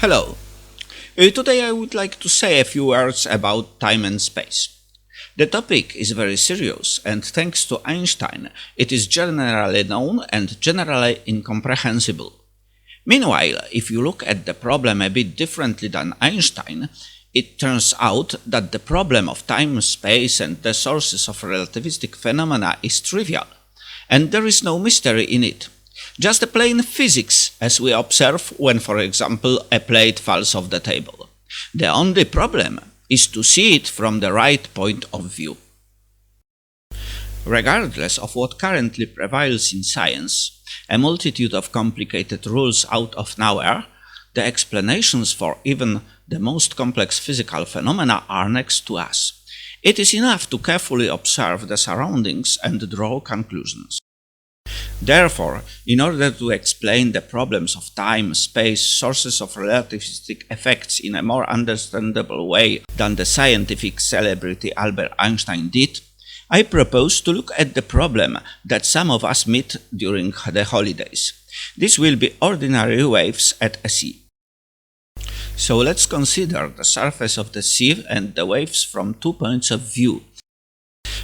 Hello. Today I would like to say a few words about time and space. The topic is very serious, and thanks to Einstein, it is generally known and generally incomprehensible. Meanwhile, if you look at the problem a bit differently than Einstein, it turns out that the problem of time, space, and the sources of relativistic phenomena is trivial, and there is no mystery in it. Just a plain physics, as we observe when, for example, a plate falls off the table. The only problem is to see it from the right point of view. Regardless of what currently prevails in science, a multitude of complicated rules out of nowhere, the explanations for even the most complex physical phenomena are next to us. It is enough to carefully observe the surroundings and draw conclusions. Therefore, in order to explain the problems of time, space, sources of relativistic effects in a more understandable way than the scientific celebrity Albert Einstein did, I propose to look at the problem that some of us meet during the holidays. This will be ordinary waves at a sea. So let's consider the surface of the sea and the waves from 2 points of view.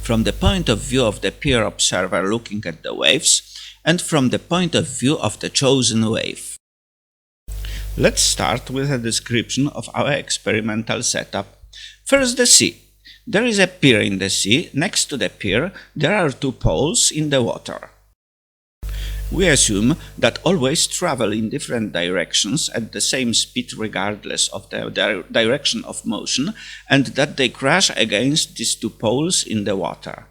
From the point of view of the peer observer looking at the waves, and from the point of view of the chosen wave. Let's start with a description of our experimental setup. First, the sea. There is a pier in the sea. Next to the pier, there are 2 poles in the water. We assume that all waves travel in different directions at the same speed regardless of the direction of motion, and that they crash against these 2 poles in the water.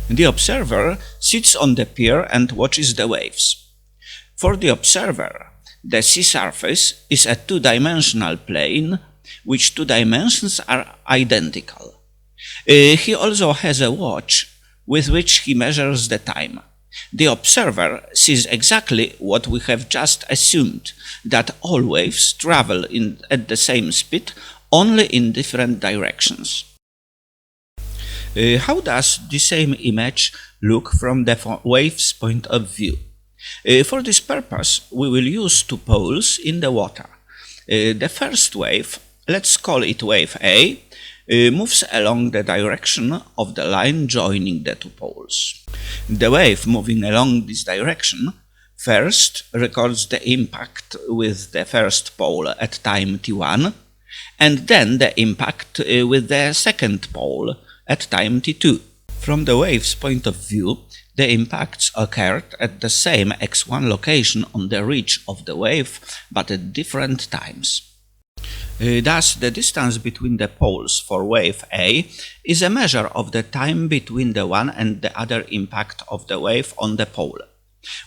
The observer sits on the pier and watches the waves. For the observer, the sea surface is a 2-dimensional plane, which 2 dimensions are identical. He also has a watch with which he measures the time. The observer sees exactly what we have just assumed, that all waves travel at the same speed, only in different directions. How does the same image look from the wave's point of view? For this purpose, we will use 2 poles in the water. The first wave, let's call it wave A, moves along the direction of the line joining the 2 poles. The wave moving along this direction first records the impact with the first pole at time t1, and then the impact with the second pole at time t2. From the wave's point of view, the impacts occurred at the same x1 location on the ridge of the wave, but at different times. Thus, the distance between the poles for wave A is a measure of the time between the one and the other impact of the wave on the pole.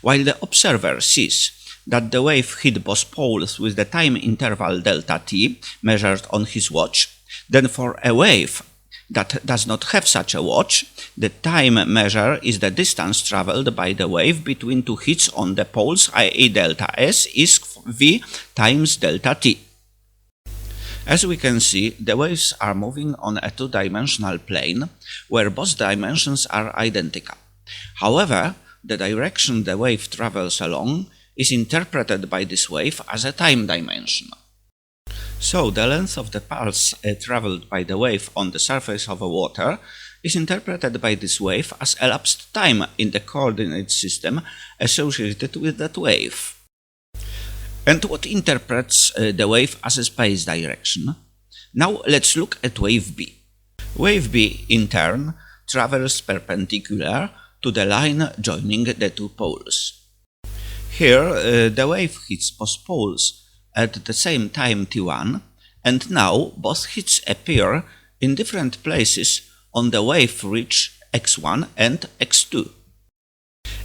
While the observer sees that the wave hit both poles with the time interval delta t measured on his watch, then for a wave that does not have such a watch, the time measure is the distance traveled by the wave between 2 hits on the poles, i.e. delta s is v times delta t. As we can see, the waves are moving on a 2-dimensional plane, where both dimensions are identical. However, the direction the wave travels along is interpreted by this wave as a time dimension. So, the length of the pulse traveled by the wave on the surface of a water is interpreted by this wave as elapsed time in the coordinate system associated with that wave. And what interprets the wave as a space direction? Now let's look at wave B. Wave B, in turn, travels perpendicular to the line joining the 2 poles. Here, the wave hits both poles at the same time t1, and now both hits appear in different places on the wave ridge x1 and x2.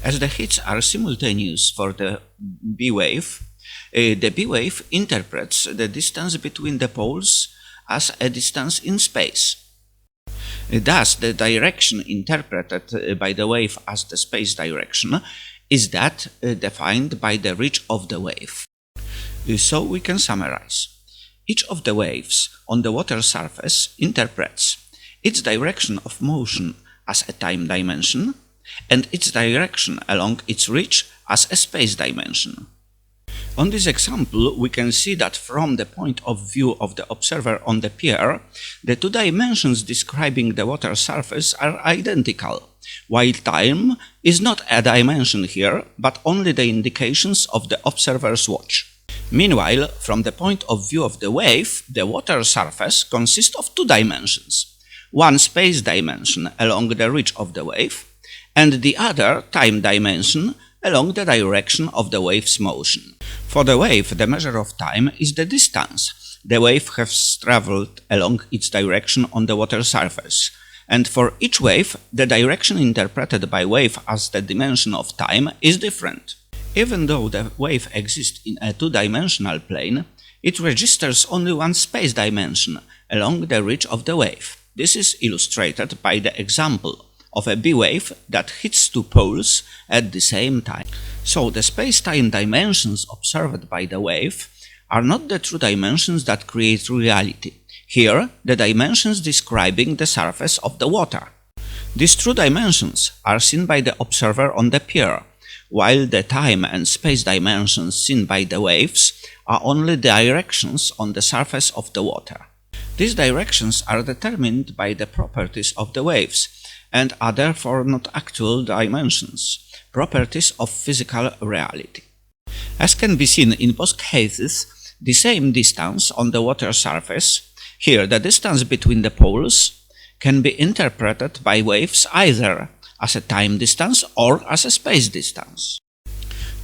As the hits are simultaneous for the B wave, the B wave interprets the distance between the poles as a distance in space. Thus, the direction interpreted by the wave as the space direction is that defined by the ridge of the wave. So we can summarize. Each of the waves on the water surface interprets its direction of motion as a time dimension and its direction along its ridge as a space dimension. On this example, we can see that from the point of view of the observer on the pier, the two dimensions describing the water surface are identical, while time is not a dimension here, but only the indications of the observer's watch. Meanwhile, from the point of view of the wave, the water surface consists of two dimensions, one space dimension along the reach of the wave, and the other time dimension along the direction of the wave's motion. For the wave, the measure of time is the distance the wave has traveled along its direction on the water surface, and for each wave, the direction interpreted by wave as the dimension of time is different. Even though the wave exists in a two-dimensional plane, it registers only one space dimension along the reach of the wave. This is illustrated by the example of a B wave that hits two poles at the same time. So the space-time dimensions observed by the wave are not the true dimensions that create reality. Here, the dimensions describing the surface of the water. These true dimensions are seen by the observer on the pier, while the time and space dimensions seen by the waves are only directions on the surface of the water. These directions are determined by the properties of the waves, and are therefore not actual dimensions, properties of physical reality. As can be seen in both cases, the same distance on the water surface, here the distance between the poles, can be interpreted by waves either as a time distance or as a space distance.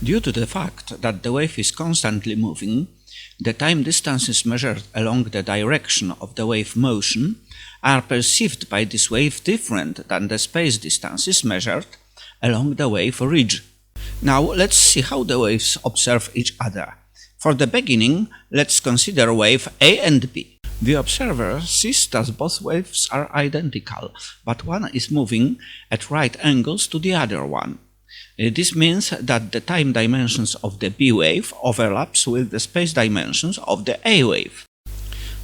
Due to the fact that the wave is constantly moving, the time distances measured along the direction of the wave motion are perceived by this wave different than the space distances measured along the wave ridge. Now let's see how the waves observe each other. For the beginning, let's consider wave A and B. The observer sees that both waves are identical, but one is moving at right angles to the other one. This means that the time dimensions of the B wave overlaps with the space dimensions of the A wave.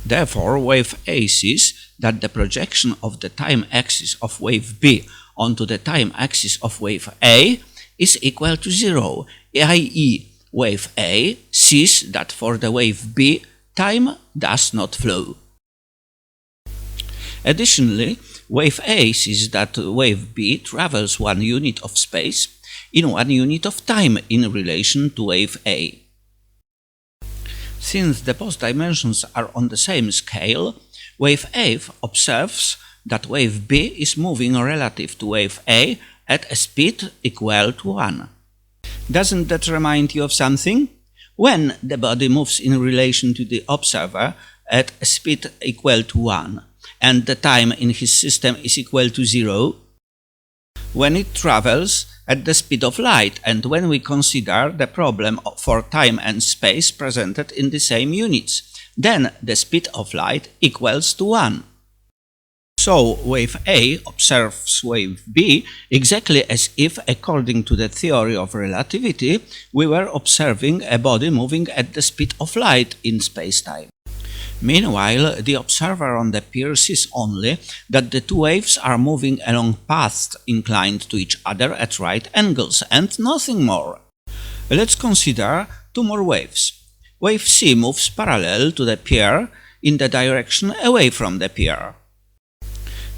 Therefore, wave A sees that the projection of the time axis of wave B onto the time axis of wave A is equal to 0, i.e., wave A sees that for the wave B, time does not flow. Additionally, wave A sees that wave B travels 1 unit of space in 1 unit of time in relation to wave A. Since the both dimensions are on the same scale, wave A observes that wave B is moving relative to wave A at a speed equal to 1. Doesn't that remind you of something? When the body moves in relation to the observer at a speed equal to 1, and the time in his system is equal to 0, when it travels at the speed of light, and when we consider the problem for time and space presented in the same units, then the speed of light equals to 1. So wave A observes wave B exactly as if, according to the theory of relativity, we were observing a body moving at the speed of light in space-time. Meanwhile, the observer on the pier sees only that the two waves are moving along paths inclined to each other at right angles, and nothing more. Let's consider two more waves. Wave C moves parallel to the pier in the direction away from the pier.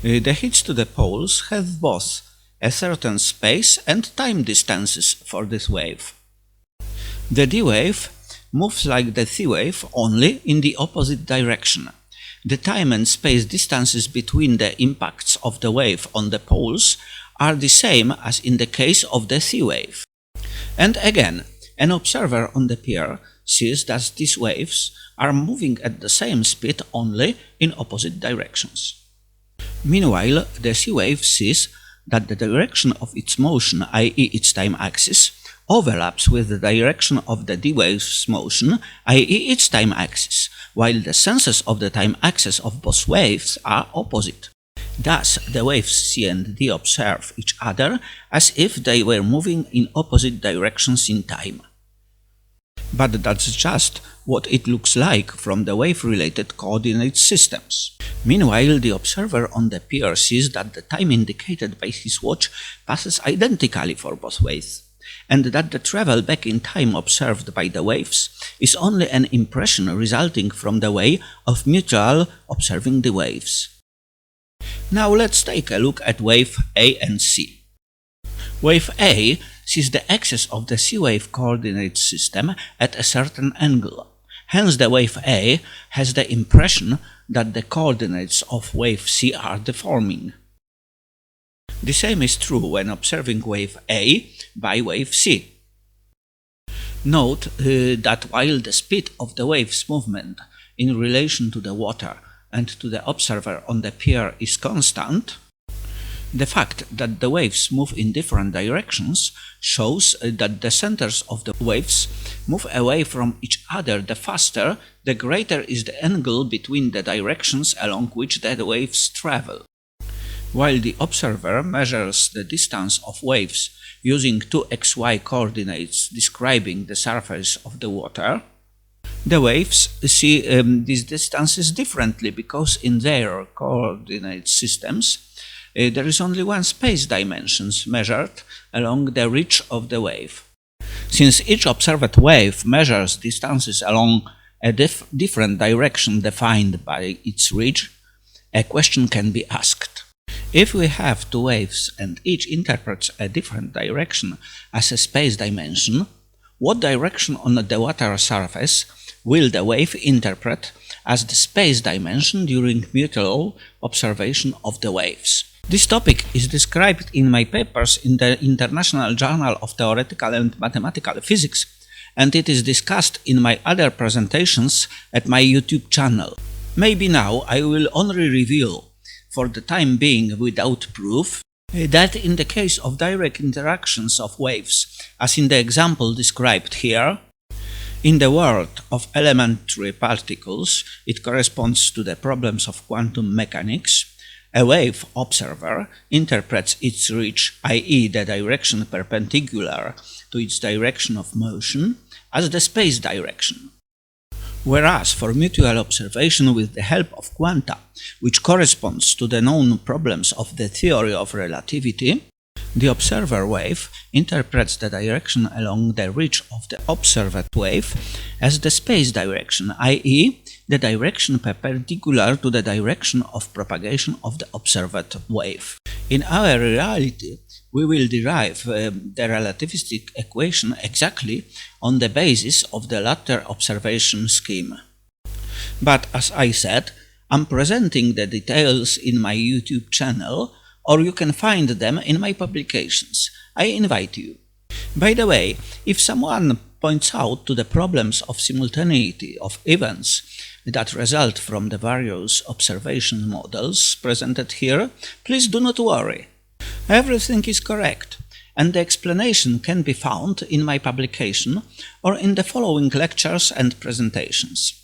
The hits to the poles have both a certain space and time distances for this wave. The D wave moves like the C wave, only in the opposite direction. The time and space distances between the impacts of the wave on the poles are the same as in the case of the C wave. And again, an observer on the pier sees that these waves are moving at the same speed, only in opposite directions. Meanwhile, the C wave sees that the direction of its motion, i.e. its time axis, overlaps with the direction of the D wave's motion, i.e. its time axis, while the senses of the time axis of both waves are opposite. Thus, the waves C and D observe each other as if they were moving in opposite directions in time. But that's just what it looks like from the wave-related coordinate systems. Meanwhile, the observer on the pier sees that the time indicated by his watch passes identically for both waves, and that the travel back in time observed by the waves is only an impression resulting from the way of mutual observing the waves. Now let's take a look at wave A and C. Wave A sees the axis of the C wave coordinate system at a certain angle. Hence the wave A has the impression that the coordinates of wave C are deforming. The same is true when observing wave A by wave C. Note that while the speed of the wave's movement in relation to the water and to the observer on the pier is constant, the fact that the waves move in different directions shows that the centers of the waves move away from each other. The faster, the greater is the angle between the directions along which the waves travel. While the observer measures the distance of waves using two xy coordinates describing the surface of the water, the waves see these distances differently because in their coordinate systems there is only one space dimension measured along the reach of the wave. Since each observed wave measures distances along a different direction defined by its reach, a question can be asked. If we have two waves and each interprets a different direction as a space dimension, what direction on the water surface will the wave interpret as the space dimension during mutual observation of the waves? This topic is described in my papers in the International Journal of Theoretical and Mathematical Physics, and it is discussed in my other presentations at my YouTube channel. Maybe now I will only reveal, for the time being without proof, that in the case of direct interactions of waves, as in the example described here, in the world of elementary particles, it corresponds to the problems of quantum mechanics, a wave observer interprets its reach, i.e. the direction perpendicular to its direction of motion, as the space direction. Whereas for mutual observation with the help of quanta, which corresponds to the known problems of the theory of relativity, the observer wave interprets the direction along the reach of the observed wave as the space direction, i.e. the direction perpendicular to the direction of propagation of the observed wave. In our reality, we will derive the relativistic equation exactly on the basis of the latter observation scheme. But as I said, I'm presenting the details in my YouTube channel, or you can find them in my publications. I invite you. By the way, if someone points out to the problems of simultaneity of events that result from the various observation models presented here, please do not worry. Everything is correct, and the explanation can be found in my publication or in the following lectures and presentations.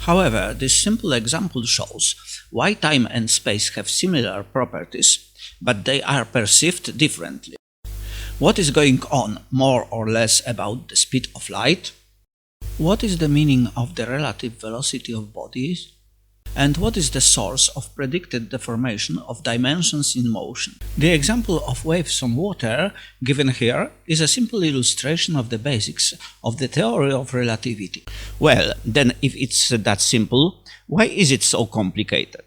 However, this simple example shows why time and space have similar properties, but they are perceived differently. What is going on more or less about the speed of light? What is the meaning of the relative velocity of bodies? And what is the source of predicted deformation of dimensions in motion? The example of waves on water given here is a simple illustration of the basics of the theory of relativity. Well, then if it's that simple, why is it so complicated?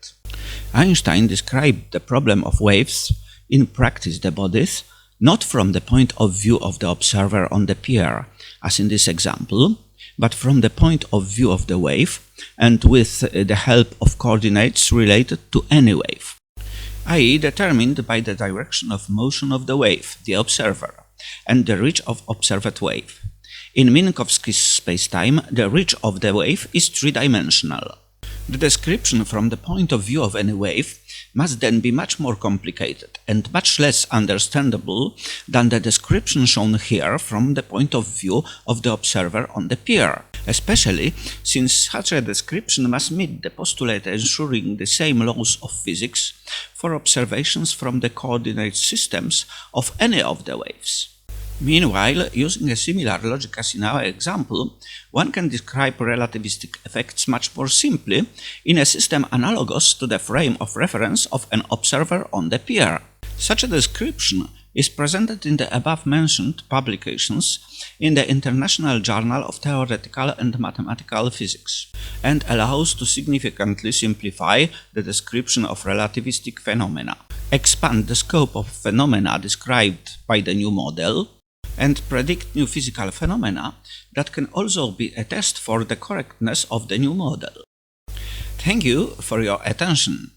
Einstein described the problem of waves, in practice the bodies, not from the point of view of the observer on the pier, as in this example, but from the point of view of the wave, and with the help of coordinates related to any wave, i.e. determined by the direction of motion of the wave, the observer, and the reach of observed wave. In Minkowski's spacetime, the reach of the wave is three-dimensional. The description from the point of view of any wave must then be much more complicated and much less understandable than the description shown here from the point of view of the observer on the pier, especially since such a description must meet the postulate ensuring the same laws of physics for observations from the coordinate systems of any of the waves. Meanwhile, using a similar logic as in our example, one can describe relativistic effects much more simply in a system analogous to the frame of reference of an observer on the pier. Such a description is presented in the above-mentioned publications in the International Journal of Theoretical and Mathematical Physics, and allows to significantly simplify the description of relativistic phenomena, expand the scope of phenomena described by the new model, and predict new physical phenomena that can also be a test for the correctness of the new model. Thank you for your attention.